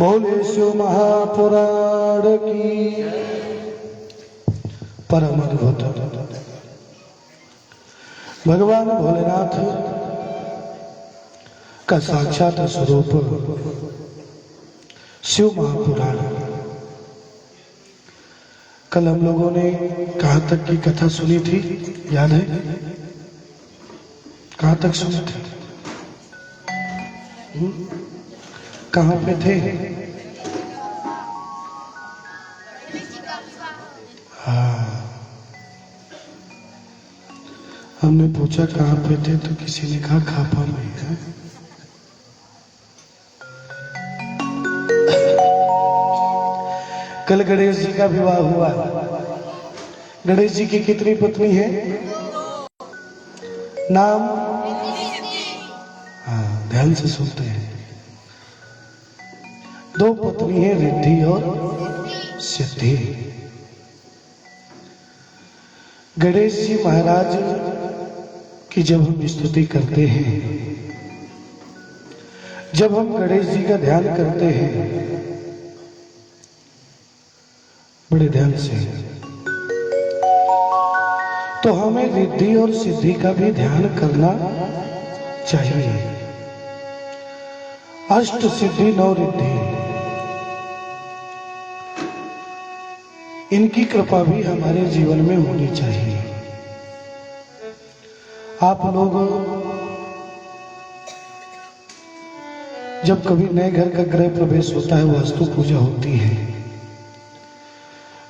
बोले शिव महापुराण की परम अद्भुत भगवान भोलेनाथ का साक्षात स्वरूप शिव महापुराण। कल हम लोगों ने कहाँ तक की कथा सुनी थी, याद है? कहाँ तक सुनी थी? कहाँ पे थे? हाँ, हमने पूछा कहाँ पे थे तो किसी ने कहा खापा में है। कल गणेश जी का विवाह हुआ। गणेश जी की कितनी पत्नी है? नाम? हाँ, ध्यान से सुनते हैं। दो पत्नी है, रिद्धि और सिद्धि। गणेश जी महाराज की जब हम स्तुति करते हैं, जब हम गणेश जी का ध्यान करते हैं बड़े ध्यान से, तो हमें रिद्धि और सिद्धि का भी ध्यान करना चाहिए। अष्ट सिद्धि नौ रिद्धि, इनकी कृपा भी हमारे जीवन में होनी चाहिए। आप लोग जब कभी नए घर का गृह प्रवेश होता है, वास्तु पूजा होती है,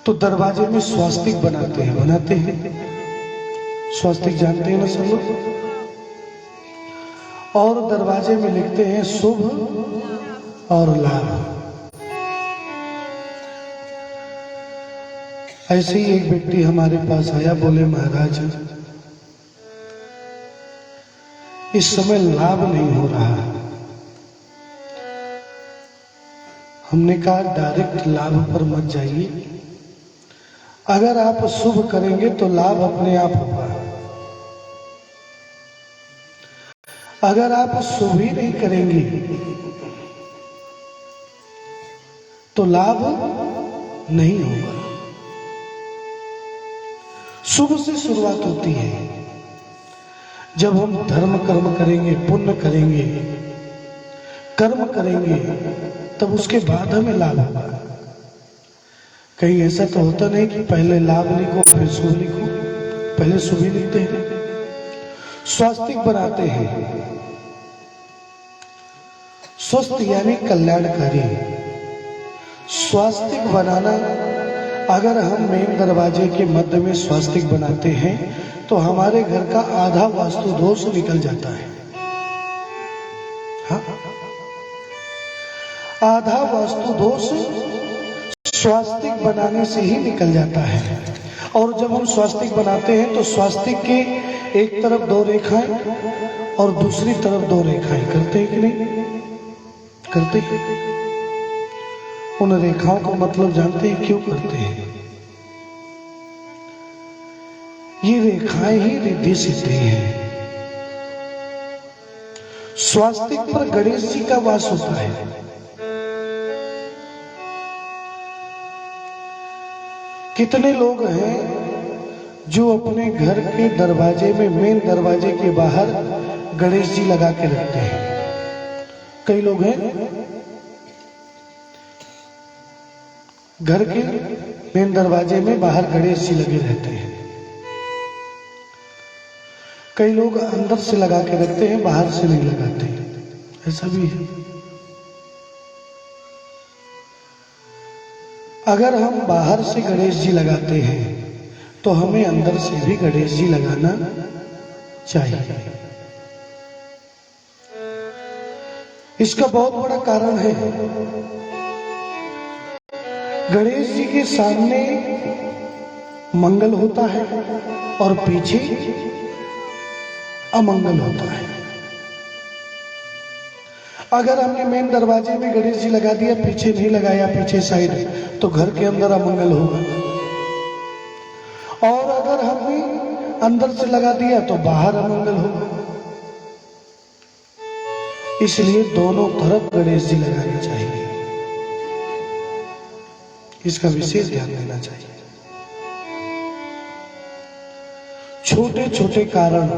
तो दरवाजे में स्वास्तिक बनाते हैं। स्वास्तिक जानते हैं ना सब लोग? और दरवाजे में लिखते हैं शुभ और लाभ। ऐसे ही एक व्यक्ति हमारे पास आया, बोले महाराज इस समय लाभ नहीं हो रहा। हमने कहा डायरेक्ट लाभ पर मत जाइए, अगर आप शुभ करेंगे तो लाभ अपने आप होगा। अगर आप शुभ ही नहीं करेंगे तो लाभ नहीं होगा। शुभ से शुरुआत होती है। जब हम धर्म कर्म करेंगे, पुण्य करेंगे, कर्म करेंगे, तब उसके बाद हमें लाभ होगा। कहीं ऐसा तो होता नहीं कि पहले लाभ लिखो फिर शुभ लिखो। पहले शुभ ही लिखते हैं। स्वास्तिक बनाते हैं। स्वस्थ यानी कल्याणकारी। स्वास्तिक बनाना, अगर हम मेन दरवाजे के मध्य में स्वास्तिक बनाते हैं तो हमारे घर का आधा वास्तु दोष निकल जाता है। हाँ? आधा वास्तु दोष स्वास्तिक बनाने से ही निकल जाता है। और जब हम स्वास्तिक बनाते हैं तो स्वास्तिक के एक तरफ दो रेखाएं और दूसरी तरफ दो रेखाएं करते हैं कि नहीं? करते हैं। उन रेखाओं का मतलब जानते हैं क्यों करते हैं? ये रेखाएं ही रिद्धि सिद्धि है। स्वास्तिक पर गणेश जी का वास होता है। कितने लोग हैं जो अपने घर के दरवाजे में, मेन दरवाजे के बाहर गणेश जी लगा के रखते हैं? कई लोग हैं घर के मेन दरवाजे में बाहर गणेश जी लगे रहते हैं। कई लोग अंदर से लगा के रखते हैं, बाहर से नहीं लगाते। ऐसा भी है। अगर हम बाहर से गणेश जी लगाते हैं तो हमें अंदर से भी गणेश जी लगाना चाहिए। इसका बहुत बड़ा कारण है, गणेश जी के सामने मंगल होता है और पीछे अमंगल होता है। अगर हमने मेन दरवाजे में गणेश जी लगा दिया, पीछे नहीं लगाया, पीछे साइड, तो घर के अंदर अमंगल होगा। और अगर हमने अंदर से लगा दिया तो बाहर अमंगल होगा। इसलिए दोनों तरफ गणेश जी लगाने चाहिए। इसका विशेष ध्यान देना चाहिए। छोटे छोटे कारण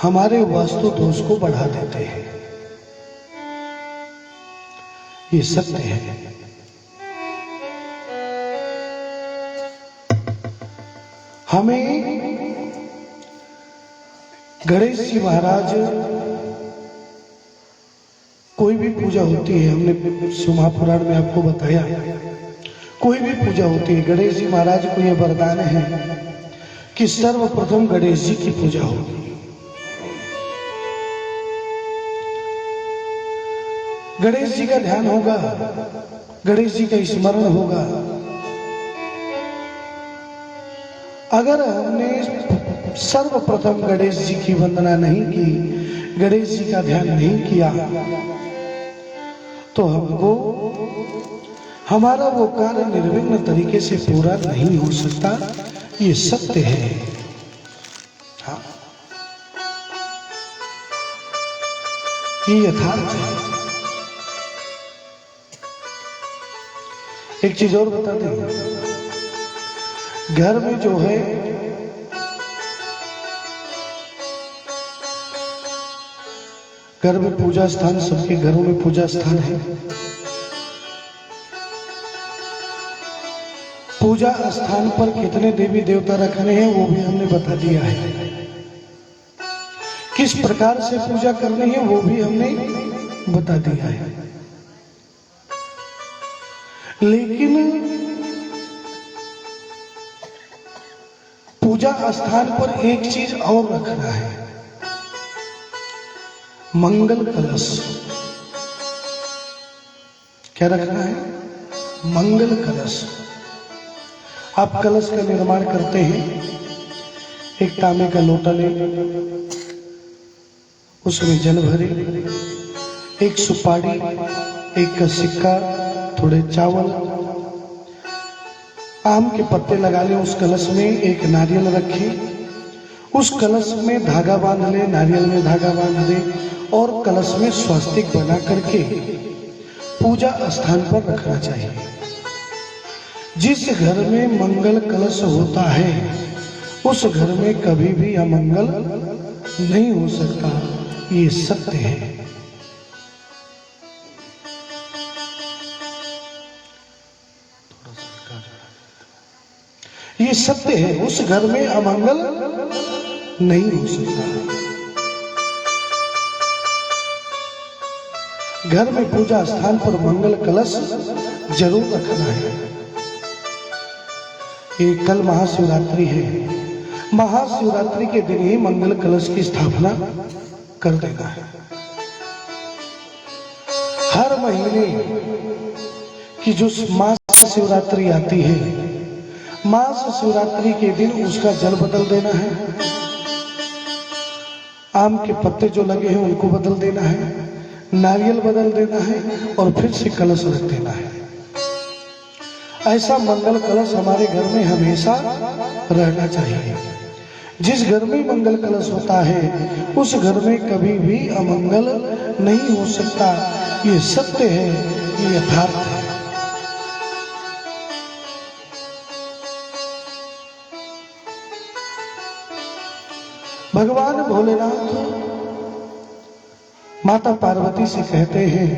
हमारे वास्तु दोष को बढ़ा देते हैं, ये सत्य है। हमें गणेश जी महाराज, कोई भी पूजा होती है, हमने महापुराण में आपको बताया, कोई भी पूजा होती है, गणेश जी महाराज को यह वरदान है कि सर्वप्रथम गणेश जी की पूजा होगी। गणेश जी का ध्यान होगा, गणेश जी का स्मरण होगा। अगर हमने सर्वप्रथम गणेश जी की वंदना नहीं की, गणेश जी का ध्यान नहीं किया, तो हमको हमारा वो कार्य निर्विघ्न तरीके से पूरा नहीं हो सकता, ये सत्य है। हाँ, ये यथार्थ है। एक चीज और बता दें, घर में जो है घर में पूजा स्थान, सबके घरों में पूजा स्थान है। पूजा स्थान पर कितने देवी देवता रखने हैं वो भी हमने बता दिया है। किस प्रकार से पूजा करनी है वो भी हमने बता दिया है। लेकिन पूजा स्थान पर एक चीज और रखना है, मंगल कलश। क्या रखना है? मंगल कलश। आप कलश का निर्माण करते हैं, एक तांबे का लोटा ले, उसमें जल भरे, एक सुपारी, एक का सिक्का, थोड़े चावल, आम के पत्ते लगा ले उस कलश में, एक नारियल रखे, उस कलश में धागा बांध ले, नारियल में धागा बांध दे और कलश में स्वास्तिक बना करके पूजा स्थान पर रखना चाहिए। जिस घर में मंगल कलश होता है उस घर में कभी भी अमंगल नहीं हो सकता, ये सत्य है। ये सत्य है, उस घर में अमंगल नहीं हो सकता। घर में पूजा स्थान पर मंगल कलश जरूर रखना है। ये कल महाशिवरात्रि है, महाशिवरात्रि के दिन ही मंगल कलश की स्थापना कर देना है। हर महीने की जो मास शिवरात्रि आती है, मास शिवरात्रि के दिन उसका जल बदल देना है, आम के पत्ते जो लगे हैं उनको बदल देना है, नारियल बदल देना है और फिर से कलश रख देना है। ऐसा मंगल कलश हमारे घर में हमेशा रहना चाहिए। जिस घर में मंगल कलश होता है उस घर में कभी भी अमंगल नहीं हो सकता, ये सत्य है, ये यथार्थ है। भगवान भोलेनाथ माता पार्वती से कहते हैं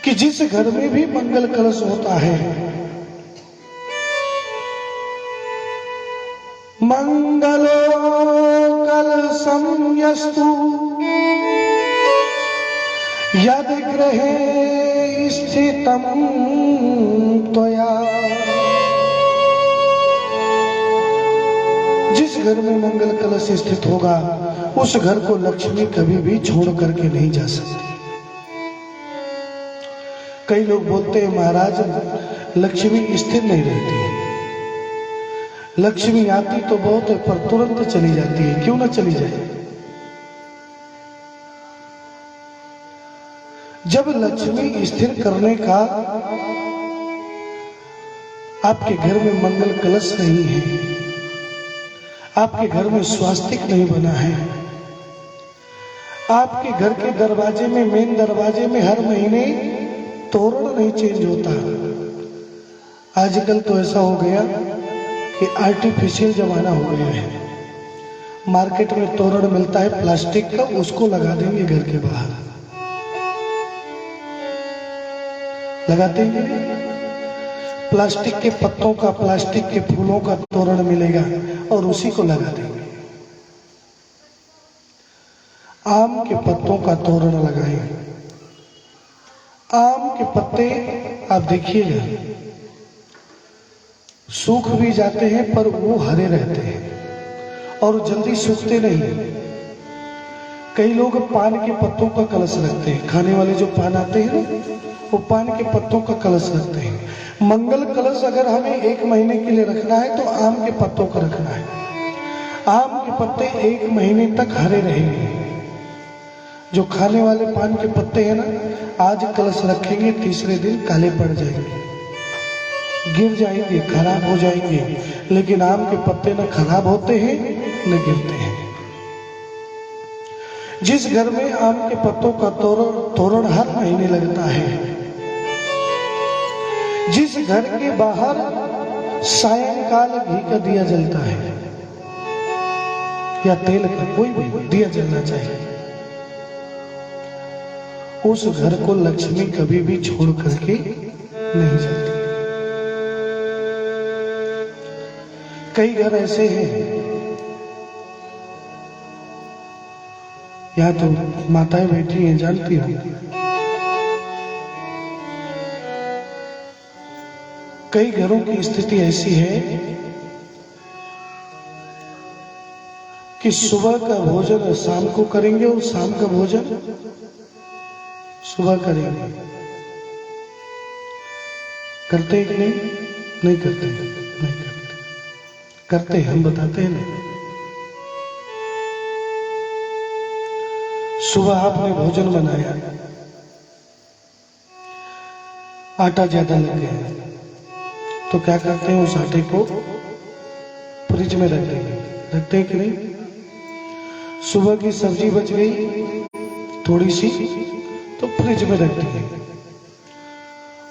कि जिस घर में भी मंगल कलश होता है, मंगलो कलशम यस्तु यद गृहे स्थितम त्वया। जिस घर में मंगल कलश स्थित होगा उस घर को लक्ष्मी कभी भी छोड़ करके नहीं जा सकती। कई लोग बोलते हैं महाराज लक्ष्मी स्थिर नहीं रहती है, लक्ष्मी आती तो बहुत है पर तुरंत चली जाती है, क्यों ना चली जाए। जब लक्ष्मी स्थिर करने का आपके घर में मंगल कलश नहीं है, आपके घर में स्वास्तिक नहीं बना है, आपके घर के दरवाजे में, मेन दरवाजे में हर महीने तोरण नहीं चेंज होता। आजकल तो ऐसा हो गया कि आर्टिफिशियल जमाना हो गया है। मार्केट में तोरण मिलता है प्लास्टिक का, उसको लगा देंगे घर के बाहर, लगाते हैं। प्लास्टिक के पत्तों का, प्लास्टिक के फूलों का तोरण मिलेगा और उसी को लगा देंगे। आम के पत्तों का तोरण लगाएं। आम के पत्ते आप देखिएगा सूख भी जाते हैं पर वो हरे रहते हैं और जल्दी सूखते नहीं। कई लोग पान के पत्तों का कलश रखते हैं, खाने वाले जो पान आते हैं ना, वो पान के पत्तों का कलश रखते हैं। मंगल कलश अगर हमें 1 महीने के लिए रखना है तो आम के पत्तों का रखना है। आम के पत्ते 1 महीने तक हरे रहेंगे। जो खाने वाले पान के पत्ते हैं ना, आज कलश रखेंगे, तीसरे दिन काले पड़ जाएंगे, गिर जाएंगे, खराब हो जाएंगे। लेकिन आम के पत्ते न खराब होते हैं न गिरते हैं। जिस घर में आम के पत्तों का तोरण हर महीने लगता है, जिस घर के बाहर सायंकाल घी का दिया जलता है या तेल का, कोई भी दिया जलना चाहिए, उस घर को लक्ष्मी कभी भी छोड़ करके नहीं जाती। कई घर ऐसे हैं, यहाँ तो माताएं बैठी हैं, जानती हो, कई घरों की स्थिति ऐसी है कि सुबह का भोजन शाम को करेंगे और शाम का भोजन सुबह करेंगे। करते हैं कि नहीं? नहीं करते, नहीं करते। करते हैं, हम बताते हैं ना। सुबह आपने भोजन बनाया, आटा ज्यादा लग गया तो क्या करते हैं, उस आटे को फ्रिज में रख देंगे। रखते हैं कि नहीं? सुबह की सब्जी बच गई थोड़ी सी तो फ्रिज में रख दिए,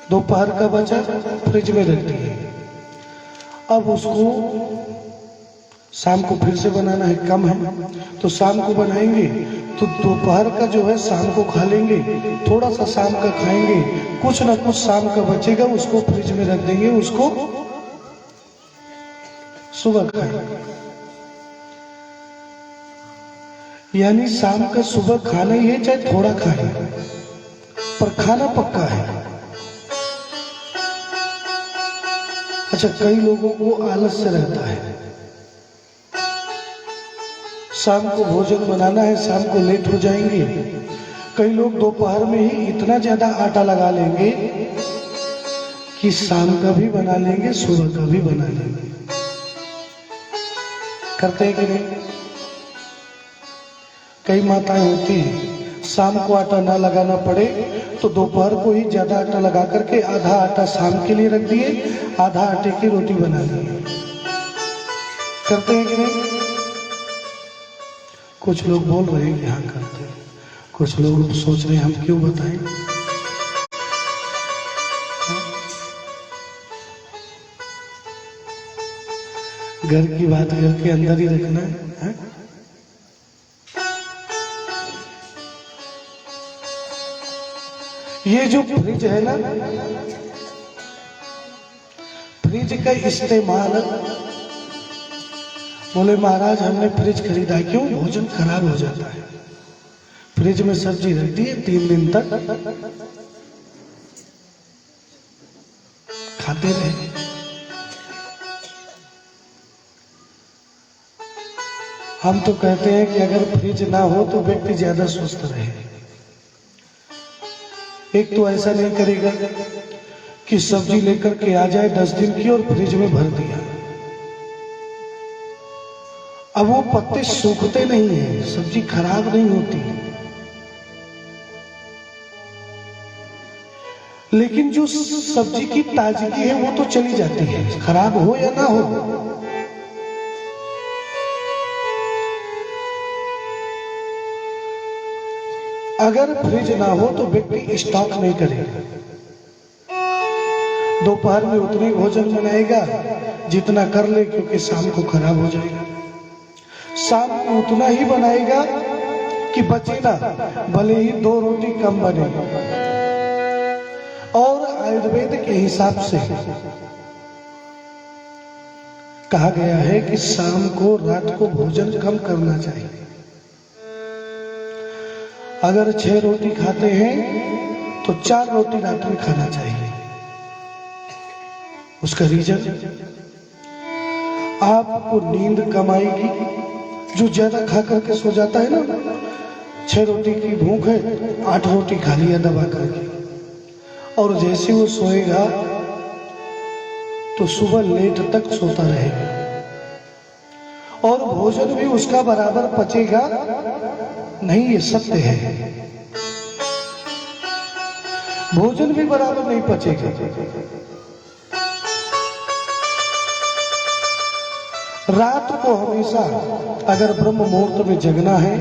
दोपहर का बचा फ्रिज में रख दिए। अब उसको शाम को फिर से बनाना है, कम है तो शाम को बनाएंगे, तो दोपहर का जो है शाम को खा लेंगे, थोड़ा सा शाम का खाएंगे, कुछ ना कुछ शाम का बचेगा, उसको फ्रिज में रख देंगे, उसको सुबह खाएंगे। यानी शाम का सुबह खाना ही है, चाहे थोड़ा खाए पर खाना पक्का है। अच्छा, कई लोगों को आलस से रहता है, शाम को भोजन बनाना है, शाम को लेट हो जाएंगे। कई लोग दोपहर में ही इतना ज्यादा आटा लगा लेंगे कि शाम का भी बना लेंगे, सुबह का भी बना लेंगे। करते हैं कि नहीं? कई माताएं होती हैं, शाम को आटा ना लगाना पड़े तो दोपहर को ही ज्यादा आटा लगा करके आधा आटा शाम के लिए रख दिए, आधा आटे की रोटी बना ली। करते हैं कि नहीं? कुछ लोग बोल रहे हैं कि हाँ करते हैं, कुछ लोग सोच रहे हैं हम क्यों बताएं। घर की बात घर के अंदर ही रखना है। ये जो फ्रिज है ना, फ्रिज का इस्तेमाल, बोले महाराज हमने फ्रिज खरीदा, क्यों? भोजन खराब हो जाता है। फ्रिज में सब्जी रख दी 3 दिन तक खाते रहे। हम तो कहते हैं कि अगर फ्रिज ना हो तो व्यक्ति ज्यादा स्वस्थ रहे। एक तो ऐसा नहीं करेगा कि सब्जी लेकर के आ जाए 10 दिन की और फ्रिज में भर दिया। अब वो पत्ते सूखते नहीं है, सब्जी खराब नहीं होती, लेकिन जो सब्जी की ताजगी है वो तो चली जाती है, खराब हो या ना हो। अगर फ्रिज ना हो तो व्यक्ति स्टॉक नहीं करेगा। दोपहर में उतने ही भोजन बनाएगा जितना कर ले, क्योंकि शाम को खराब हो जाएगा। शाम को उतना ही बनाएगा कि बचे ना, भले ही 2 रोटी कम बने। और आयुर्वेद के हिसाब से कहा गया है कि शाम को, रात को भोजन कम करना चाहिए। अगर 6 रोटी खाते हैं तो 4 रोटी रात में खाना चाहिए। उसका रीजन, आपको नींद कम आएगी। जो ज्यादा खा करके सो जाता है ना, 6 रोटी की भूख है, 8 रोटी खा लिया दबा करके, और जैसे वो सोएगा तो सुबह लेट तक सोता रहेगा, और भोजन भी उसका बराबर पचेगा नहीं। ये सत्य है, भोजन भी बराबर नहीं पचेगा। रात को हमेशा अगर ब्रह्म मुहूर्त में जगना है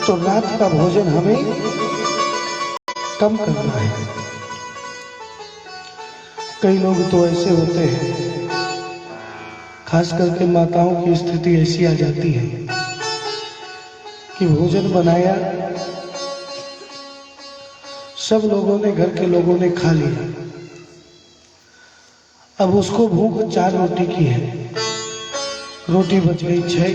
तो रात का भोजन हमें कम करना है। कई लोग तो ऐसे होते हैं, खास करके माताओं की स्थिति ऐसी आ जाती है कि भोजन बनाया, सब लोगों ने, घर के लोगों ने खा लिया, अब उसको भूख 4 रोटी की है, रोटी बच गई 6,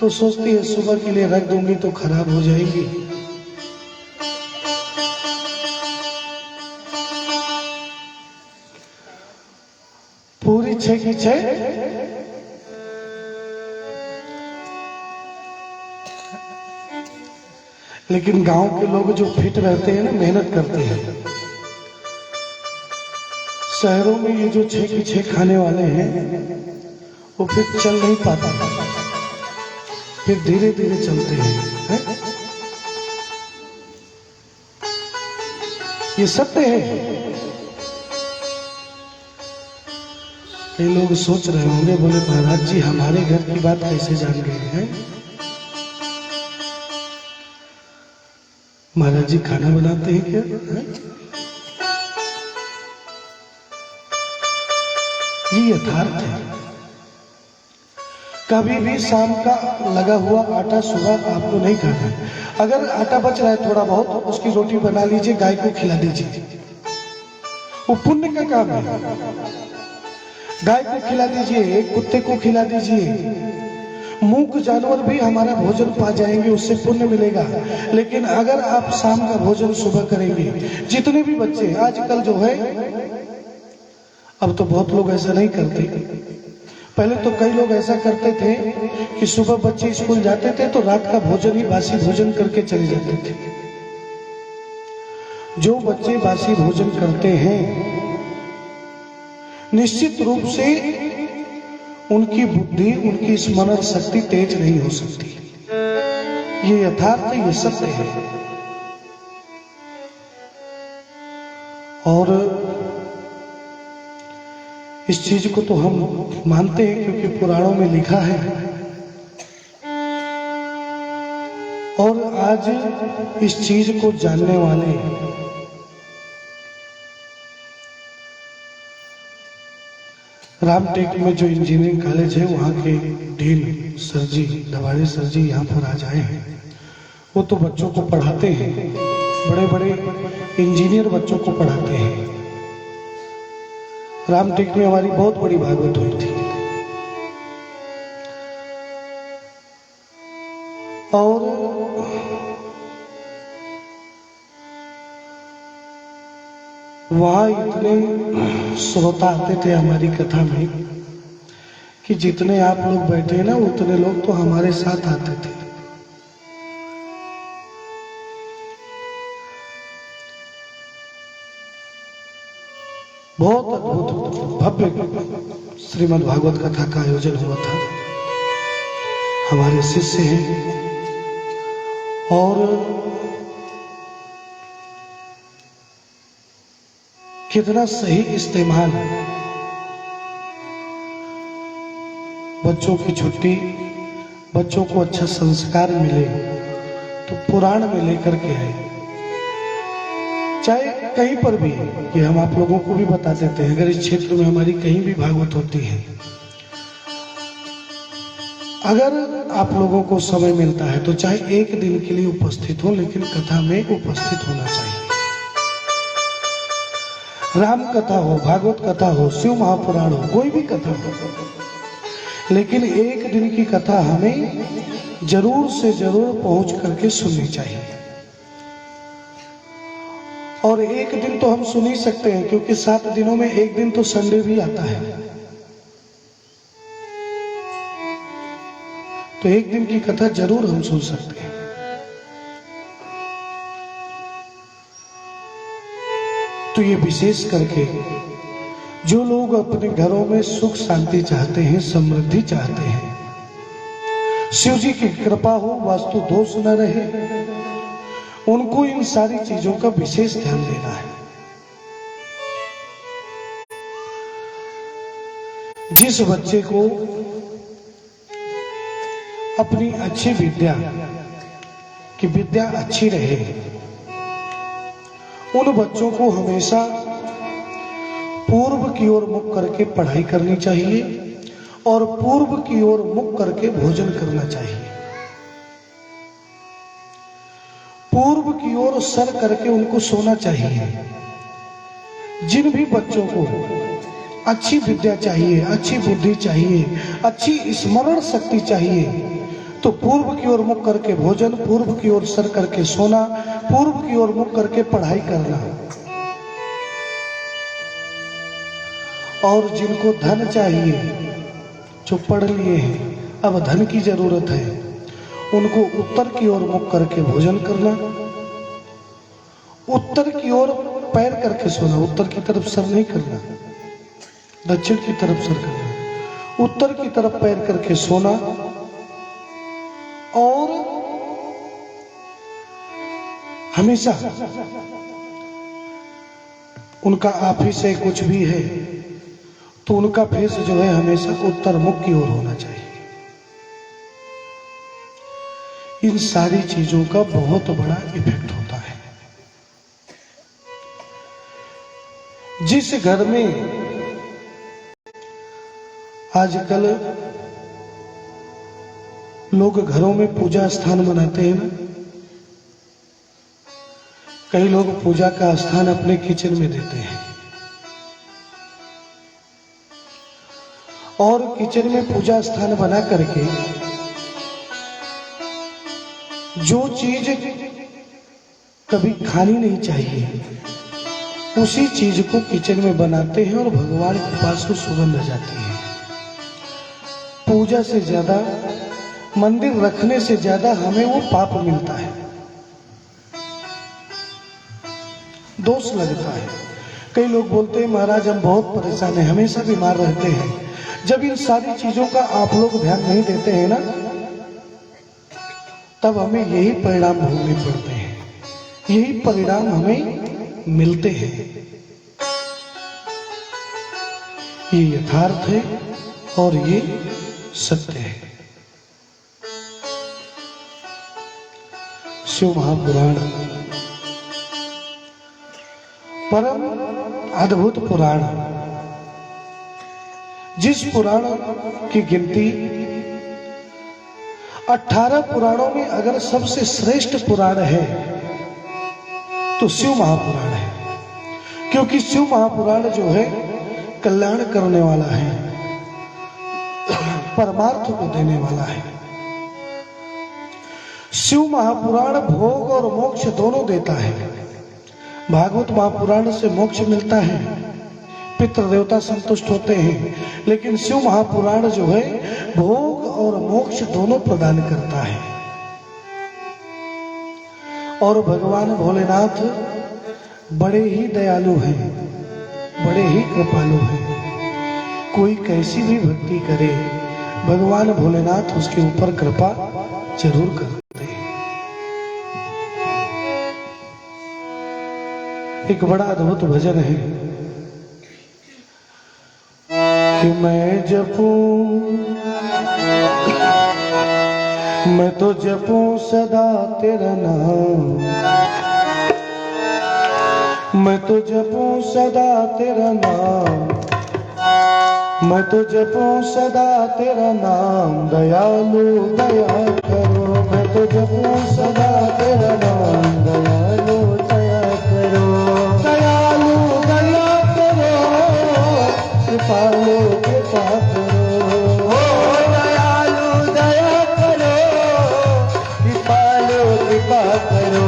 तो सोचती है सुबह के लिए रख दूंगी तो खराब हो जाएगी। पूरी 6 की 6 लेकिन गांव के लोग जो फिट रहते हैं ना, मेहनत करते हैं। शहरों में ये जो 6 की 6 खाने वाले हैं वो फिर चल नहीं पाता, फिर धीरे धीरे चलते हैं, ये सत्य है। कई लोग सोच रहे होंगे, बोले महाराज जी हमारे घर की बात कैसे जान गए हैं? महाराज जी खाना बनाते हैं क्या? ये यथार्थ है। कभी भी शाम का लगा हुआ आटा सुबह आपको नहीं खाना है। अगर आटा बच रहा है थोड़ा बहुत, उसकी रोटी बना लीजिए, गाय को खिला दीजिए, वो पुण्य का काम है। गाय को खिला दीजिए, एक कुत्ते को खिला दीजिए, मूक जानवर भी हमारा भोजन पा जाएंगे, उससे पुण्य मिलेगा। लेकिन अगर आप शाम का भोजन सुबह करेंगे, जितने भी बच्चे आजकल जो है, अब तो बहुत लोग ऐसा नहीं करते, पहले तो कई लोग ऐसा करते थे कि सुबह बच्चे स्कूल जाते थे तो रात का भोजन ही बासी भोजन करके चले जाते थे। जो बच्चे बासी भोजन करते हैं, निश्चित रूप से उनकी बुद्धि, उनकी स्मरण शक्ति तेज नहीं हो सकती। ये यथार्थ है, ये सत्य है। और इस चीज को तो हम मानते हैं क्योंकि पुराणों में लिखा है। और आज इस चीज को जानने वाले रामटेक में जो इंजीनियरिंग कॉलेज है, वहाँ के डीन सर जी, दवाड़े सर जी यहाँ पर आज आए हैं। वो तो बच्चों को पढ़ाते हैं, बड़े बड़े इंजीनियर बच्चों को पढ़ाते हैं। रामटेक में हमारी बहुत बड़ी भागवत हुई थी, और वहां इतने श्रोता आते थे हमारी कथा में कि जितने आप लोग बैठे ना, उतने लोग तो हमारे साथ आते थे। बहुत अद्भुत भव्य श्रीमद् भागवत कथा का आयोजन हुआ था। हमारे शिष्य हैं और कितना सही इस्तेमाल, बच्चों की छुट्टी, बच्चों को अच्छा संस्कार मिले तो पुराण में लेकर के आए, चाहे कहीं पर भी, कि हम आप लोगों को भी बता देते हैं, अगर इस क्षेत्र में हमारी कहीं भी भागवत होती है, अगर आप लोगों को समय मिलता है तो चाहे एक दिन के लिए उपस्थित हो, लेकिन कथा में उपस्थित होना चाहिए। राम कथा हो, भागवत कथा हो, शिव महापुराण हो, कोई भी कथा हो, लेकिन एक दिन की कथा हमें जरूर से जरूर पहुंच करके सुननी चाहिए। और एक दिन तो हम सुन ही सकते हैं, क्योंकि 7 दिनों में एक दिन तो संडे भी आता है, तो एक दिन की कथा जरूर हम सुन सकते हैं। तो ये विशेष करके जो लोग अपने घरों में सुख शांति चाहते हैं, समृद्धि चाहते हैं, शिव जी की कृपा हो, वास्तु दोष न रहे, उनको इन सारी चीजों का विशेष ध्यान देना है। जिस बच्चे को अपनी अच्छी विद्या की विद्या अच्छी रहे, उन बच्चों को हमेशा पूर्व की ओर मुख करके पढ़ाई करनी चाहिए और पूर्व की ओर मुख करके भोजन करना चाहिए। पूर्व की ओर सर करके उनको सोना चाहिए। जिन भी बच्चों को अच्छी विद्या चाहिए, अच्छी बुद्धि चाहिए, अच्छी स्मरण शक्ति चाहिए, तो पूर्व की ओर मुख करके भोजन, पूर्व की ओर सर करके सोना, पूर्व की ओर मुख करके पढ़ाई करना। और जिनको धन चाहिए, जो पढ़ लिए हैं, अब धन की जरूरत है, उनको उत्तर की ओर मुख करके भोजन करना, उत्तर की ओर पैर करके सोना, उत्तर की तरफ सर नहीं करना, दक्षिण की तरफ सर करना, उत्तर की तरफ पैर करके सोना। और हमेशा उनका ऑफिस है, कुछ भी है, तो उनका फेस जो है हमेशा उत्तर मुख की ओर होना चाहिए। इन सारी चीजों का बहुत बड़ा इफेक्ट होता है। जिस घर में आजकल लोग घरों में पूजा स्थान बनाते हैं ना, कई लोग पूजा का स्थान अपने किचन में देते हैं, और किचन में पूजा स्थान बना करके जो चीज कभी खानी नहीं चाहिए, उसी चीज को किचन में बनाते हैं और भगवान के पास वो सुगंध आ जाती है। पूजा से ज्यादा, मंदिर रखने से ज्यादा हमें वो पाप मिलता है, दोष लगता है। कई लोग बोलते हैं महाराज हम बहुत परेशान हैं, हमेशा बीमार रहते हैं। जब इन सारी चीजों का आप लोग ध्यान नहीं देते हैं ना, तब हमें यही परिणाम भोगने पड़ते हैं, यही परिणाम हमें मिलते हैं। ये यथार्थ है और ये सत्य है। शिव महापुराण परम अद्भुत पुराण, जिस पुराण की गिनती 18 पुराणों में अगर सबसे श्रेष्ठ पुराण है तो शिव महापुराण है। क्योंकि शिव महापुराण जो है कल्याण करने वाला है, परमार्थ को देने वाला है। शिव महापुराण भोग और मोक्ष दोनों देता है। भागवत महापुराण से मोक्ष मिलता है, पितृ देवता संतुष्ट होते हैं, लेकिन शिव महापुराण जो है भोग और मोक्ष दोनों प्रदान करता है। और भगवान भोलेनाथ बड़े ही दयालु हैं, बड़े ही कृपालु हैं। कोई कैसी भी भक्ति करे, भगवान भोलेनाथ उसके ऊपर कृपा जरूर करते हैं। एक बड़ा अद्भुत भजन है कि मैं जपूं मैं तो जपूं सदा तेरा नाम, मैं तो जपूं सदा तेरा नाम, मैं तो जपूं सदा तेरा नाम, दयालु दया करो। मैं तो जपूं सदा तेरा नाम, दयालु दया करो। दयालु दया करो, कृपालु कृपा करो। ओ दयालु दया करो, कृपालु कृपा करो।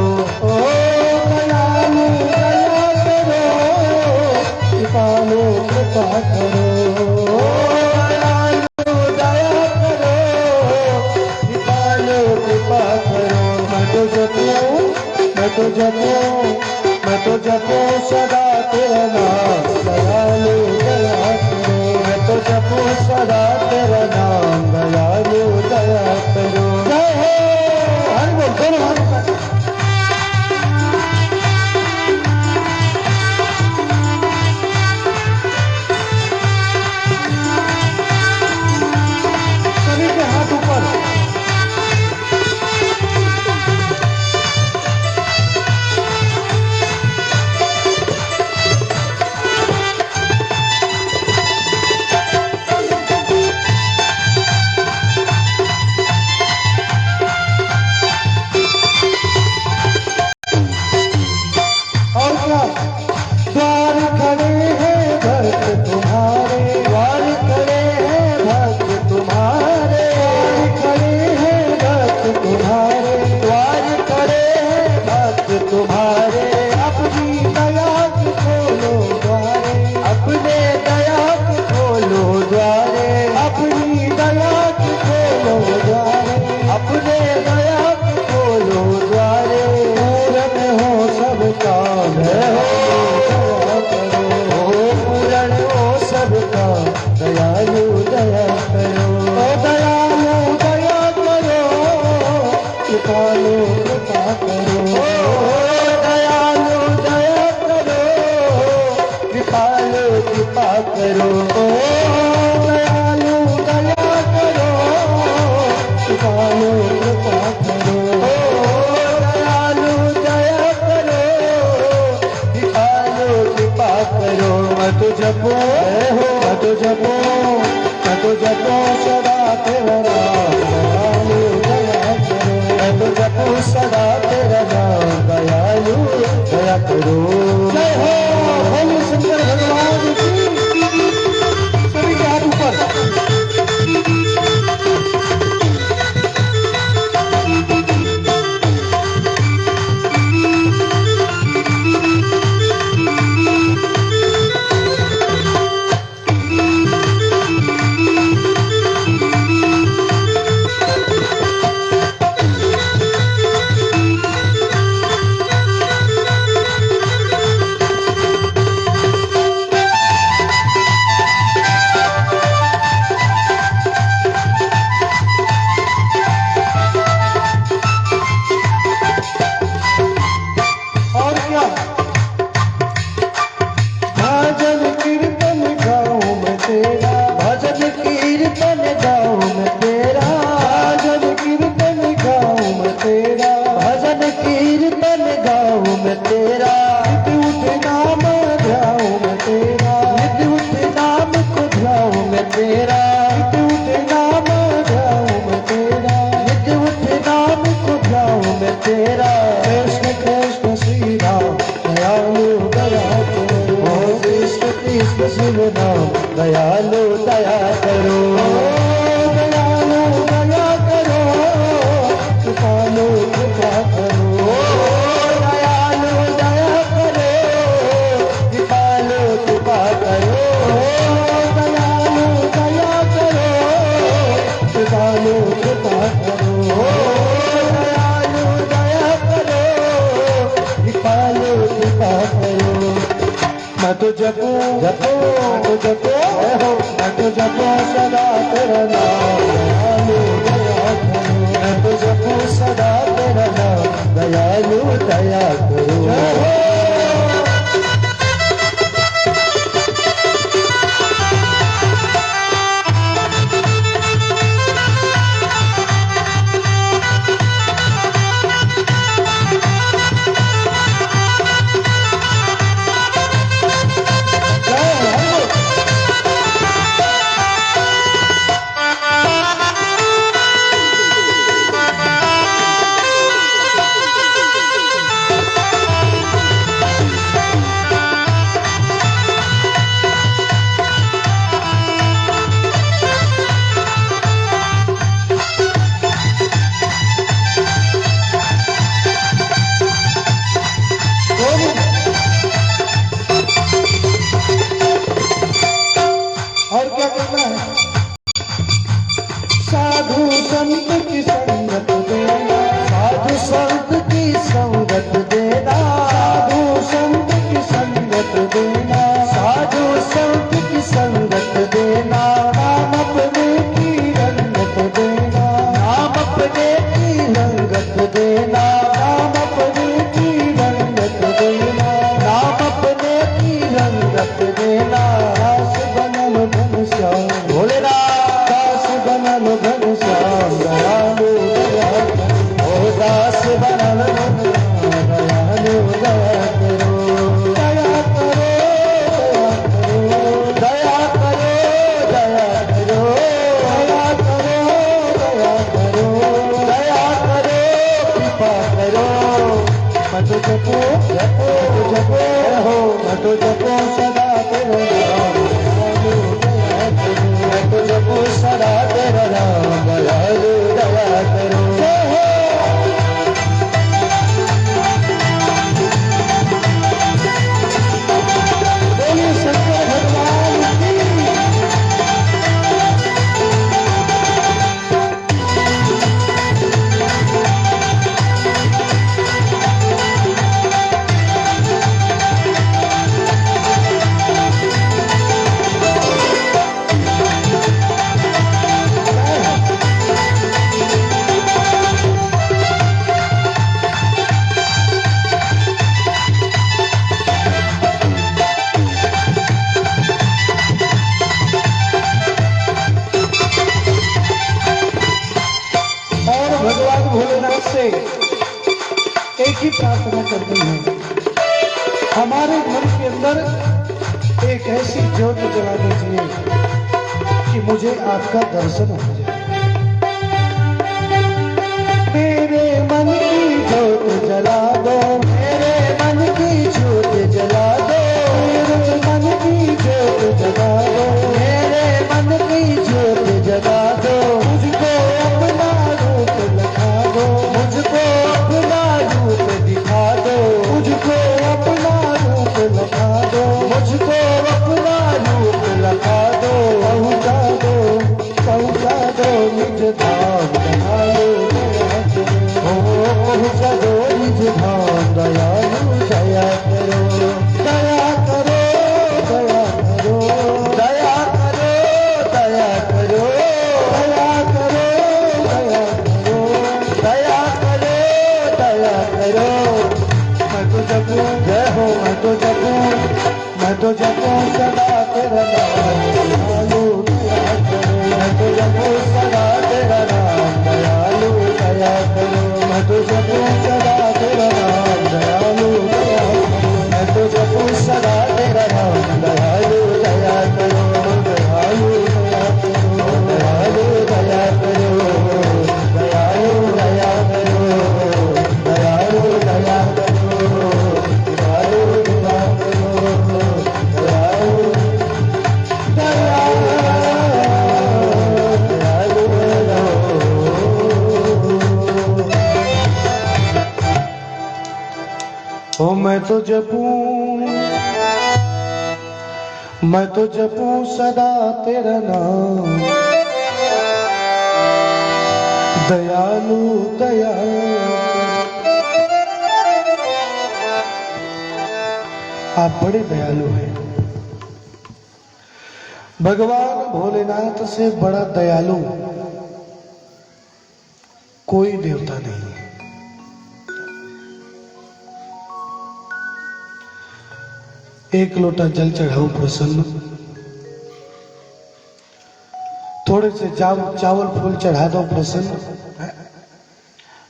ओ दयालु दया करो, कृपालु कृपा करो। मैं तो जपूं सदा तेरा नाम, दयालु दया करो। मैं तो जपूं सदा तेरा नाम, दयालु दया करो। जय हो हर बोल दोनों हाथ उठाकर। सभी के हाथ ऊपर। द्वार खड़े हैं भक्त तुम्हारे, द्वार खड़े हैं भक्त तुम्हारे, द्वार खड़े हैं भक्त तुम्हारे, द्वार खड़े हैं भक्त तुम्हारे। अपनी दया के खोलो द्वारे, अपने दया के खोलो द्वारे, अपनी दया के खोलो द्वारे, अपने दया के खोलो द्वारे। पूरन हो सब काम है, दयालु दया करो। ओ दयालु दया करो, कृपालु कृपा करो। ओ दयालु दया करो, कृपालु कृपा करो। ओ दयालु दया करो, कृपालु कृपा करो। ओ दयालु दया करो, कृपालु कृपा करो। मैं तो जपूं मैं तो जपूं सदा तेरा नाम, दयालु दया करो। मैं तो जपूं सदा तेरा नाम, दयालु दया करो। जय हो बोलो शंकर भगवान की। सभी के हाथ ऊपर। भजन कीर्तन गाऊं मैं तेरा, भजन कीर्तन गाऊं मैं तेरा, भजन कीर्तन गाऊं मैं तेरा, भजन कीर्तन गाऊं मैं तेरा। नित्य उठ नाम ध्याऊं मैं तेरा, नित्य उठ नाम को ध्याऊं मैं तेरा, नित्य उठ नाम ध्याऊं मैं तेरा, नित्य उठ नाम को ध्याऊं मैं तेरा। कृष्ण कृष्ण श्री राम दयालु दया करो। कृष्ण कृष्ण शिव नाम दयालु दया करो। दयालु दया करो, कृपालु कृपा करो। दयालु दया करो, कृपालु कृपा करो। दयालु दया करो, कृपालु कृपा करो। दयालु दया करो, कृपालु कृपा करो। मैं तो जपूं मैं तो जपूं सदा तेरा नाम, दयालु दया करो। मैं तो जपूं सदा तेरा नाम, दयालु दया करो। मैं तो जपो जपो जपो हो, मैं तो जपो सदा तेरा नाम, मैं तो जपो सदा तेरा नाम, दयालु दया करो। बोलिए शंकर भगवान की। भगवान भोलेनाथ से एक ही प्रार्थना करते हैं, हमारे मन के अंदर एक ऐसी ज्योत जला दीजिए कि मुझे आपका दर्शन हो जाए। मेरे मन की ज्योत जला दो, मेरे मन की ज्योत जला दो, मेरे मन की ज्योत जला दो, मेरे मन की ज्योत जला दो। मुझको अपना रूप दिखा दो, मुझको अपना रूप दिखा दो, मुझको अपना रूप दिखा दो, मुझको अपना रूप दिखा दो। पहुँचा दो निज धाम दयालु दया करो, पहुँचा दो निज धाम दयालु दया करो, दया करो दया करो, दया करो दया करो, दया करो दया करो, दया करो दया करो। मैं तो जपूं जय हो, मैं तो जपूं, मैं तो जपूं सदा तेरा नाम दयालु दया करो, मैं तो जपूं सदा तेरा नाम दयालु दया करो, मैं तो जपूं सदा तेरा नाम दयालु दया करो, मैं तो जपूं सदा तेरा नाम दयालु दया करो, दयालु दया करो, दयालु दया करो, दयालु दया करो, दयालु दया करो, दयालु दया करो, दयालु ओ मैं तो जपूं, मैं तो जपूं सदा तेरा नाम दयालु दया। आप बड़े दयालु हैं। भगवान भोलेनाथ से बड़ा दयालु कोई देवता नहीं है। एक लोटा जल चढ़ाओ प्रसन्न, थोड़े से चावल फूल चढ़ा दो प्रसन्न।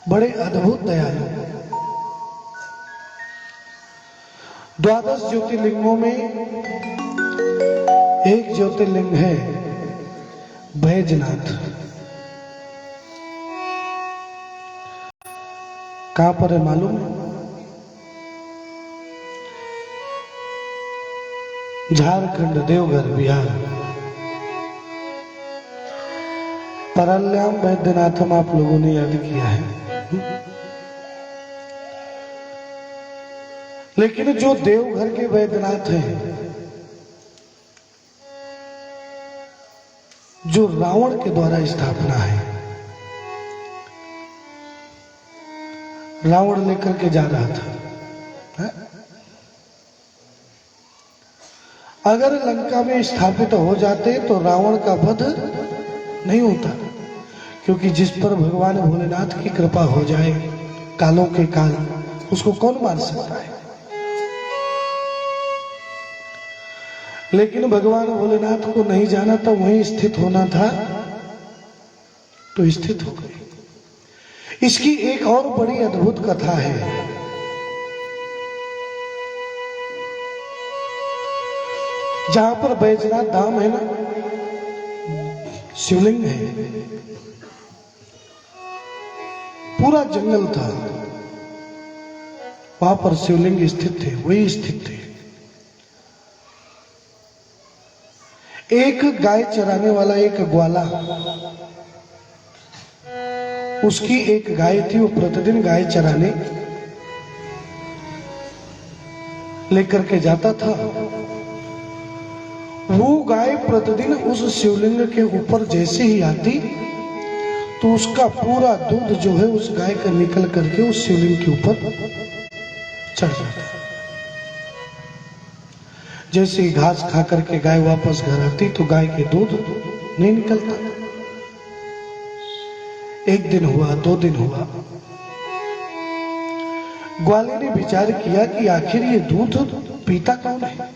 बड़े अद्भुत दयालु। 12 ज्योतिर्लिंगों में एक ज्योतिर्लिंग है बैजनाथ। कहां पर है मालूम है? झारखंड, देवघर, बिहार। परल्याम बैद्यनाथम आप लोगों ने याद किया है। लेकिन जो देवघर के बैद्यनाथ हैं, जो रावण के द्वारा स्थापना है, रावण लेकर के जा रहा था। अगर लंका में स्थापित हो जाते तो रावण का वध नहीं होता, क्योंकि जिस पर भगवान भोलेनाथ की कृपा हो जाए कालों के काल, उसको कौन मार सकता है। लेकिन भगवान भोलेनाथ को नहीं जाना था, वहीं स्थित होना था तो स्थित हो गए। इसकी एक और बड़ी अद्भुत कथा है। जहां पर बैजनाथ धाम है ना, शिवलिंग है, पूरा जंगल था, वहां पर शिवलिंग स्थित थे, वही स्थित थे। एक गाय चराने वाला, एक ग्वाला, उसकी एक गाय थी, वो प्रतिदिन गाय चराने लेकर के जाता था। वो गाय प्रतिदिन उस शिवलिंग के ऊपर जैसे ही आती तो उसका पूरा दूध जो है उस गाय का निकल करके उस शिवलिंग के ऊपर चढ़ जाता। जैसे ही घास खा करके गाय वापस घर आती तो गाय के दूध नहीं निकलता। एक दिन हुआ, 2 दिन हुआ, ग्वाले ने विचार किया कि आखिर ये दूध पीता कौन है।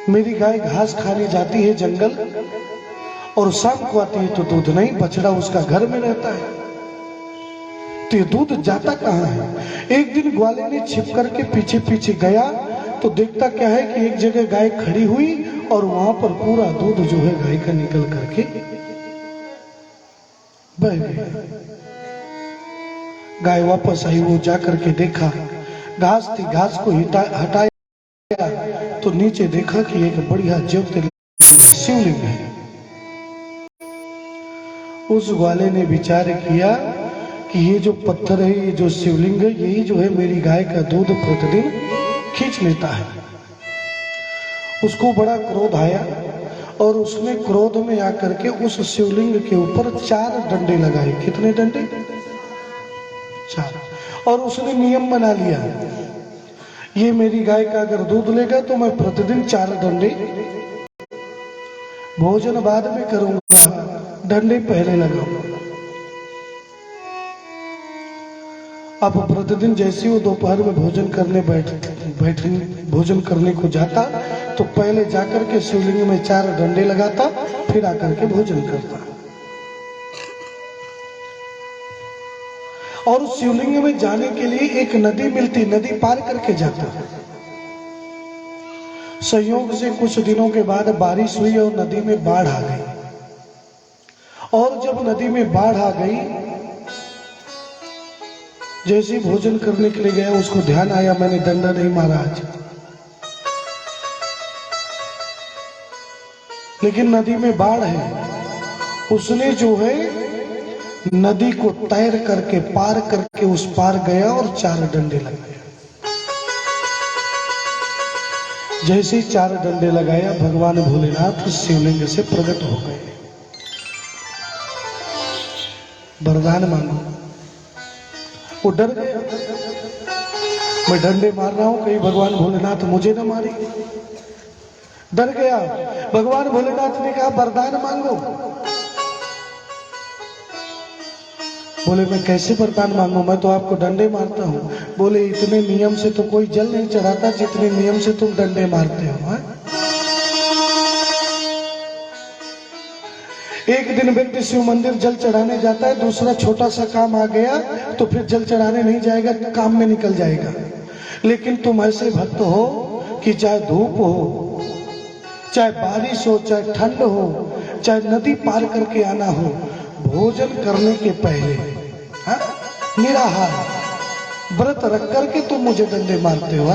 मेरी गाय घास खाने जाती है जंगल और शाम को आती है तो दूध नहीं, बछड़ा उसका घर में रहता है, तो ये दूध जाता कहां है। एक दिन ग्वाले ने छिप करके पीछे पीछे गया तो देखता क्या है कि एक जगह गाय खड़ी हुई और वहां पर पूरा दूध जो है गाय का निकल करके बह गया। गाय वापस आई, वो जाकर के देखा घास थी, घास को हटाया तो नीचे देखा कि एक बढ़िया ज्योतिर्लिंग शिवलिंग है। उस ग्वाले ने विचार किया कि ये जो पत्थर है, ये जो शिवलिंग है, यही जो है मेरी गाय का दूध प्रतिदिन खींच लेता है। उसको बड़ा क्रोध आया और उसने क्रोध में आकर के उस शिवलिंग के ऊपर 4 डंडे लगाए। कितने डंडे? 4। और उसने नियम बना लिया, ये मेरी गाय का अगर दूध लेगा तो मैं प्रतिदिन 4 डंडे, भोजन बाद में करूंगा, डंडे पहले लगाऊंगा। अब प्रतिदिन जैसे वो दोपहर में भोजन करने भोजन करने को जाता तो पहले जाकर के शिवलिंग में 4 डंडे लगाता, फिर आकर के भोजन करता। और उस शिवलिंग में जाने के लिए एक नदी मिलती, नदी पार करके जाता। संयोग से कुछ दिनों के बाद बारिश हुई और नदी में बाढ़ आ गई। और जब नदी में बाढ़ आ गई, जैसे ही भोजन करने के लिए गया उसको ध्यान आया मैंने डंडा नहीं मारा आज। लेकिन नदी में बाढ़ है, उसने जो है नदी को तैर करके पार करके उस पार गया और 4 डंडे लगाए। जैसे ही 4 डंडे लगाया भगवान भोलेनाथ शिवलिंग से प्रकट हो गए। वरदान मांगो। वो डर गया, मैं डंडे मार रहा हूं कहीं भगवान भोलेनाथ मुझे न मारे। डर गया। भगवान भोलेनाथ ने कहा वरदान मांगो। बोले मैं कैसे वरदान मांगू, मैं तो आपको डंडे मारता हूँ। बोले इतने नियम से तो कोई जल नहीं चढ़ाता जितने नियम से तुम डंडे मारते हो। एक दिन व्यक्ति शिव मंदिर जल चढ़ाने जाता है, दूसरा छोटा सा काम आ गया तो फिर जल चढ़ाने नहीं जाएगा, काम में निकल जाएगा। लेकिन तुम ऐसे भक्त हो कि चाहे धूप हो, चाहे बारिश हो, चाहे ठंड हो, चाहे नदी पार करके आना हो, भोजन करने के पहले निराहार व्रत रख करके तुम मुझे डंडे मारते हो।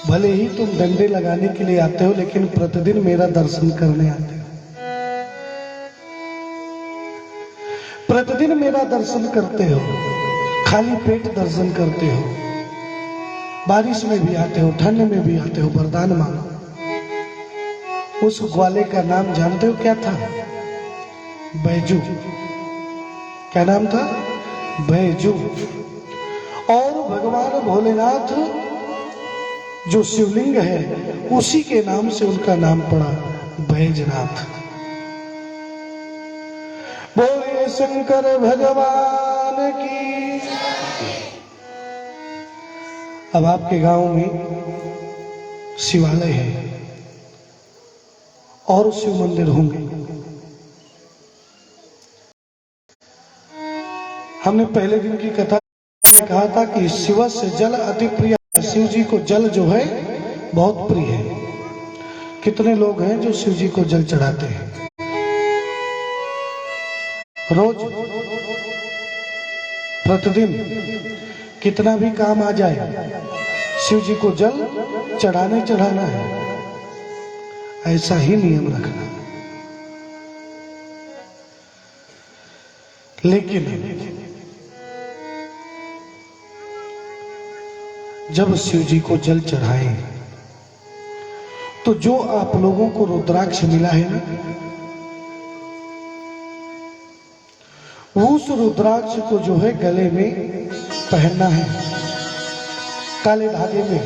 भले ही तुम डंडे लगाने के लिए आते हो लेकिन प्रतिदिन मेरा दर्शन करने आते हो। प्रतिदिन मेरा दर्शन करते हो, खाली पेट दर्शन करते हो, बारिश में भी आते हो, ठंड में भी आते हो। वरदान मांगो। उस ग्वाले का नाम जानते हो क्या था? बैजू। क्या नाम था? बैजू। और भगवान भोलेनाथ जो शिवलिंग है उसी के नाम से उनका नाम पड़ा बैजनाथ। बोले शंकर भगवान की। अब आपके गांव में शिवालय है और शिव मंदिर होंगे। हमने पहले दिन की कथा में कहा था कि शिव से जल अति प्रिय। शिव जी को जल जो है बहुत प्रिय है। कितने लोग हैं जो शिव जी को जल चढ़ाते हैं? रोज प्रतिदिन कितना भी काम आ जाए, शिव जी को जल चढ़ाना है, ऐसा ही नियम रखना। लेकिन जब शिव जी को जल चढ़ाए तो जो आप लोगों को रुद्राक्ष मिला है ना, उस रुद्राक्ष को जो है गले में पहनना है, काले धागे में।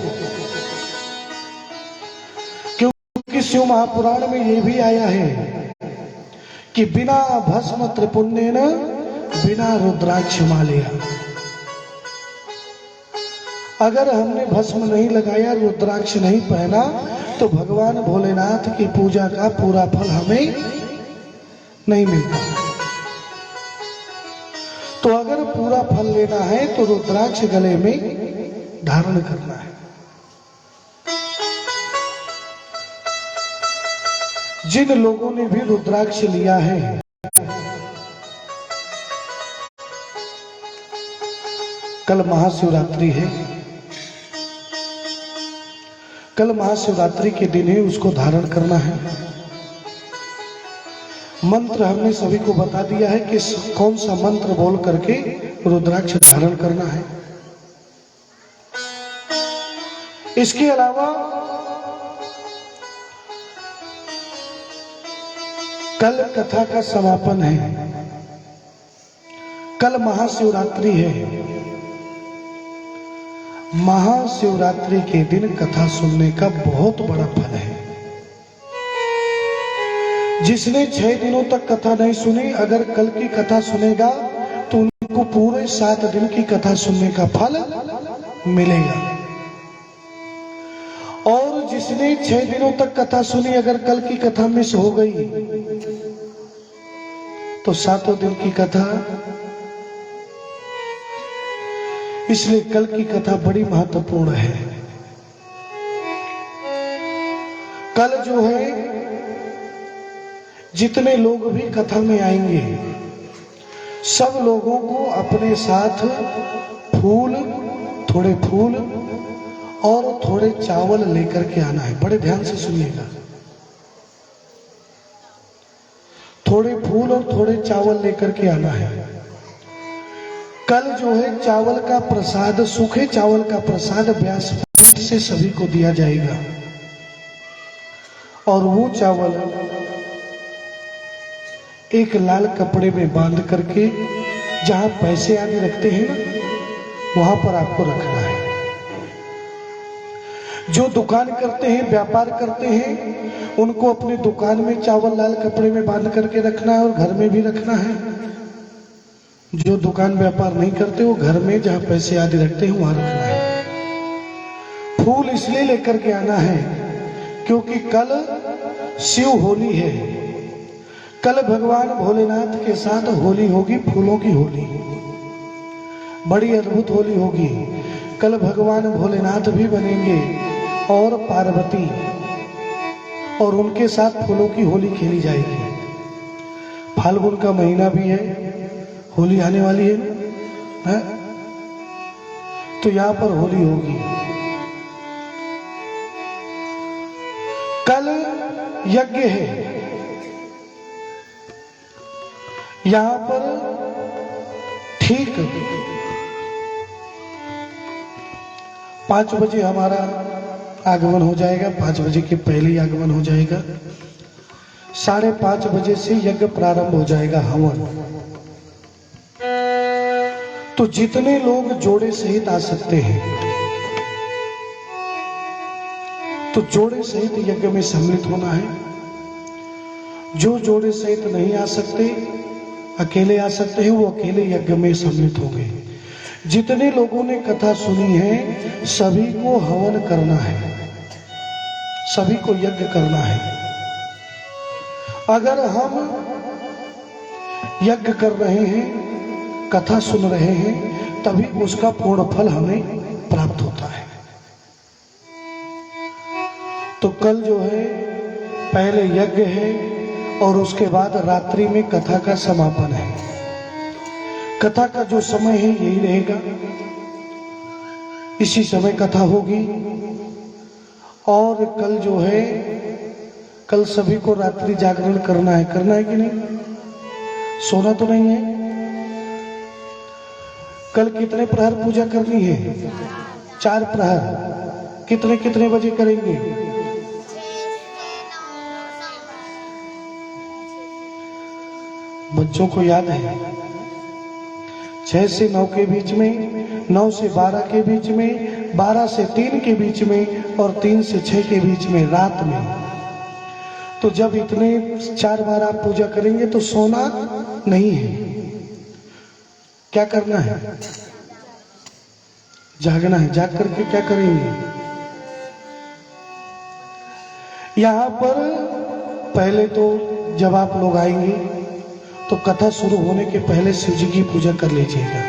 क्योंकि शिव महापुराण में यह भी आया है कि बिना भस्म त्रिपुण्येन बिना रुद्राक्ष मालया। अगर हमने भस्म नहीं लगाया, रुद्राक्ष नहीं पहना, तो भगवान भोलेनाथ की पूजा का पूरा फल हमें नहीं मिलता। तो अगर पूरा फल लेना है तो रुद्राक्ष गले में धारण करना है। जिन लोगों ने भी रुद्राक्ष लिया है, कल महाशिवरात्रि है, कल महाशिवरात्रि के दिन ही उसको धारण करना है। मंत्र हमने सभी को बता दिया है कि कौन सा मंत्र बोल करके रुद्राक्ष धारण करना है। इसके अलावा कल कथा का समापन है, कल महाशिवरात्रि है। महाशिवरात्रि के दिन कथा सुनने का बहुत बड़ा फल है। जिसने 6 दिनों तक कथा नहीं सुनी, अगर कल की कथा सुनेगा तो उनको पूरे 7 दिन की कथा सुनने का फल मिलेगा। और जिसने 6 दिनों तक कथा सुनी, अगर कल की कथा मिस हो गई तो 7 दिन की कथा। इसलिए कल की कथा बड़ी महत्वपूर्ण है। कल जो है जितने लोग भी कथा में आएंगे, सब लोगों को अपने साथ फूल, थोड़े फूल और थोड़े चावल लेकर के आना है। बड़े ध्यान से सुनिएगा। थोड़े फूल और थोड़े चावल लेकर के आना है। कल जो है चावल का प्रसाद, सूखे चावल का प्रसाद व्यासपीठ से सभी को दिया जाएगा। और वो चावल एक लाल कपड़े में बांध करके, जहां पैसे आदि रखते हैं ना, वहां पर आपको रखना है। जो दुकान करते हैं, व्यापार करते हैं, उनको अपने दुकान में चावल लाल कपड़े में बांध करके रखना है और घर में भी रखना है। जो दुकान व्यापार नहीं करते, वो घर में जहां पैसे आदि रखते हैं वहां रखना है। फूल इसलिए लेकर के आना है क्योंकि कल शिव होली है। कल भगवान भोलेनाथ के साथ होली होगी, फूलों की होली, बड़ी अद्भुत होली होगी। कल भगवान भोलेनाथ भी बनेंगे और पार्वती, और उनके साथ फूलों की होली खेली जाएगी। फाल्गुन का महीना भी है, होली आने वाली है ना, है? तो यहां पर होली होगी। कल यज्ञ है। यहां पर ठीक 5 बजे हमारा आगमन हो जाएगा। 5 बजे के पहले ही आगमन हो जाएगा। 5:30 बजे से यज्ञ प्रारंभ हो जाएगा, हवन। तो जितने लोग जोड़े सहित आ सकते हैं, तो जोड़े सहित यज्ञ में सम्मिलित होना है। जो जोड़े सहित नहीं आ सकते, अकेले आ सकते हैं, वो अकेले यज्ञ में सम्मिलित होंगे। जितने लोगों ने कथा सुनी है, सभी को हवन करना है, सभी को यज्ञ करना है। अगर हम यज्ञ कर रहे हैं, कथा सुन रहे हैं, तभी उसका पूर्ण फल हमें प्राप्त होता है। तो कल जो है पहले यज्ञ है और उसके बाद रात्रि में कथा का समापन है। कथा का जो समय है यही रहेगा, इसी समय कथा होगी। और कल जो है, कल सभी को रात्रि जागरण करना है कि नहीं? सोना तो नहीं है। कल कितने प्रहर पूजा करनी है? 4 प्रहर। कितने कितने बजे करेंगे? बच्चों को याद है? 6 से 9 के बीच में, 9 से 12 के बीच में, 12 से 3 के बीच में और 3 से 6 के बीच में रात में। तो जब इतने 4 बार आप पूजा करेंगे तो सोना नहीं है। क्या करना है? जागना है। जाग करके क्या करेंगे? यहां पर पहले तो जब आप लोग आएंगे तो कथा शुरू होने के पहले शिव जी की पूजा कर लीजिएगा।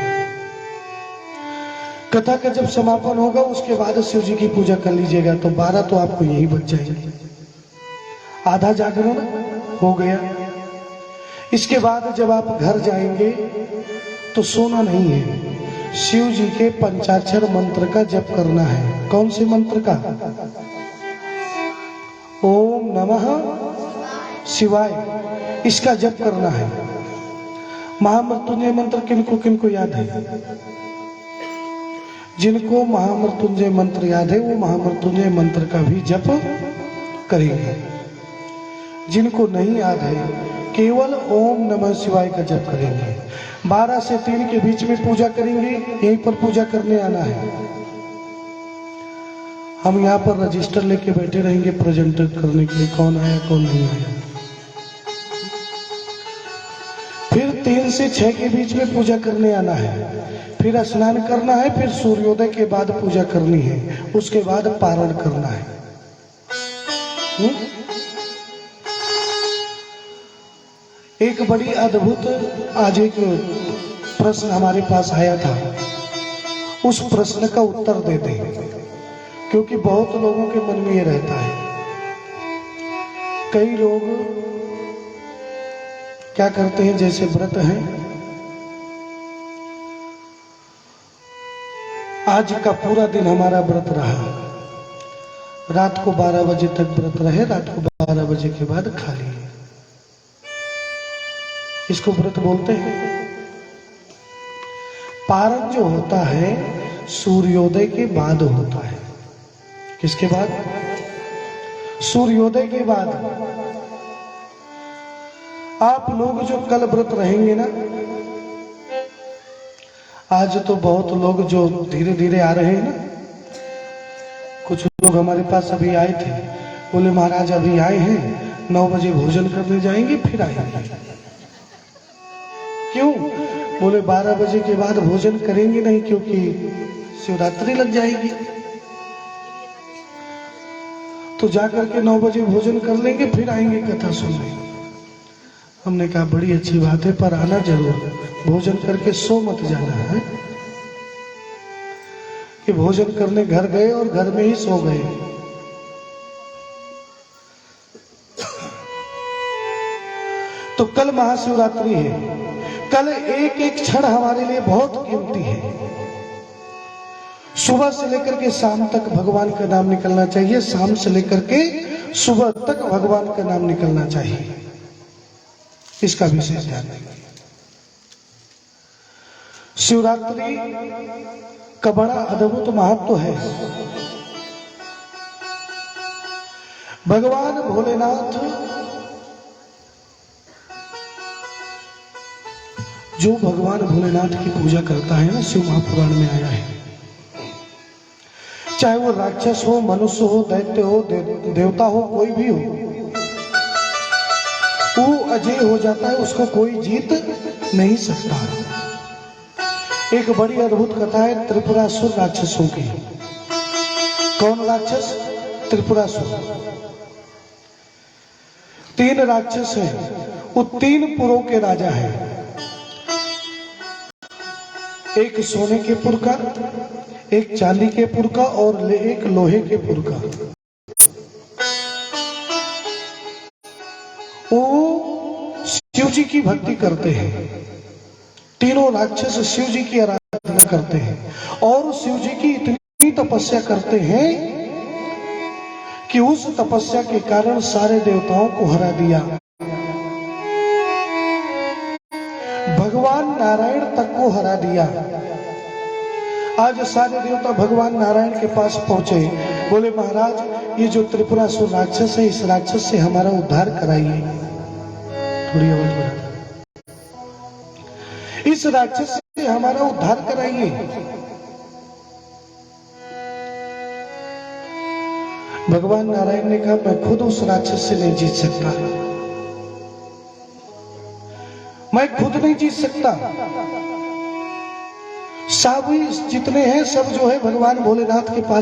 कथा का जब समापन होगा उसके बाद शिव जी की पूजा कर लीजिएगा। तो 12 तो आपको यही बच जाएंगे। आधा जागरण हो गया। इसके बाद जब आप घर जाएंगे तो सोना नहीं है। शिव जी के पंचाक्षर मंत्र का जप करना है। कौन से मंत्र का? ओम नमः शिवाय, इसका जप करना है। महामृत्युंजय मंत्र किनको किनको याद है? जिनको महामृत्युंजय मंत्र याद है वो महामृत्युंजय मंत्र का भी जप करेंगे। जिनको नहीं याद है केवल ओम नमः शिवाय का जप करेंगे। 12 से 3 के बीच में पूजा करेंगे। यहीं पर पूजा करने आना है। हम यहाँ पर रजिस्टर लेके बैठे रहेंगे प्रेजेंट करने के लिए, कौन आया कौन नहीं आया। फिर 3 से 6 के बीच में पूजा करने आना है। फिर स्नान करना है। फिर सूर्योदय के बाद पूजा करनी है। उसके बाद पारण करना है। एक बड़ी अद्भुत आज एक प्रश्न हमारे पास आया था। उस प्रश्न का उत्तर देते हैं, क्योंकि बहुत लोगों के मन में ये रहता है। कई लोग क्या करते हैं, जैसे व्रत हैं, आज का पूरा दिन हमारा व्रत रहा, रात को 12 बजे तक व्रत रहे, रात को 12 बजे के बाद खा लिए। इसको व्रत बोलते हैं। पारण जो होता है सूर्योदय के बाद होता है। किसके बाद? सूर्योदय के बाद। आप लोग जो कल व्रत रहेंगे ना, आज तो बहुत लोग जो धीरे धीरे आ रहे हैं ना, कुछ लोग हमारे पास अभी आए थे, बोले महाराज अभी आए हैं, 9 बजे भोजन करने जाएंगे फिर आएंगे। क्यों? बोले 12 बजे के बाद भोजन करेंगे नहीं, क्योंकि शिवरात्रि लग जाएगी। तो जाकर के 9 बजे भोजन कर लेंगे फिर आएंगे कथा सुनने। हमने कहा बड़ी अच्छी बात है, पर आना जरूर। भोजन करके सो मत जाना है कि भोजन करने घर गए और घर में ही सो गए। तो कल महाशिवरात्रि है। कल एक एक क्षण हमारे लिए बहुत कीमती है। सुबह से लेकर के शाम तक भगवान का नाम निकलना चाहिए। शाम से लेकर के सुबह तक भगवान का नाम निकलना चाहिए। इसका विशेष ध्यान रखिए। शिवरात्रि का बड़ा अद्भुत महत्व है। भगवान भोलेनाथ जो भगवान भोलेनाथ की पूजा करता है ना, शिव महापुराण में आया है, चाहे वो राक्षस हो, मनुष्य हो, दैत्य हो, देवता हो, कोई भी हो, वो अजय हो जाता है, उसको कोई जीत नहीं सकता। एक बड़ी अद्भुत कथा है त्रिपुरासुर राक्षसों की। कौन राक्षस? त्रिपुरासुर। 3 राक्षस हैं। वो 3 पुरों के राजा हैं। एक सोने के पुर का, एक चांदी के पुर का और एक लोहे के पुर का। वो की भक्ति करते हैं, तीनों राक्षस शिव जी की आराधना करते हैं और शिव जी की इतनी तपस्या करते हैं कि उस तपस्या के कारण सारे देवताओं को हरा दिया। भगवान नारायण तक को हरा दिया। आज सारे देवता भगवान नारायण के पास पहुंचे, बोले महाराज ये जो त्रिपुरासुर राक्षस है, इस राक्षस से हमारा उद्धार कराइए। थोड़ी आवाज बढ़ा। इस राक्षस से हमारा उद्धार कराइए। भगवान नारायण ने कहा मैं खुद उस राक्षस से नहीं जीत सकता, मैं खुद नहीं जीत सकता। सब जितने हैं सब जो है भगवान भोलेनाथ के पास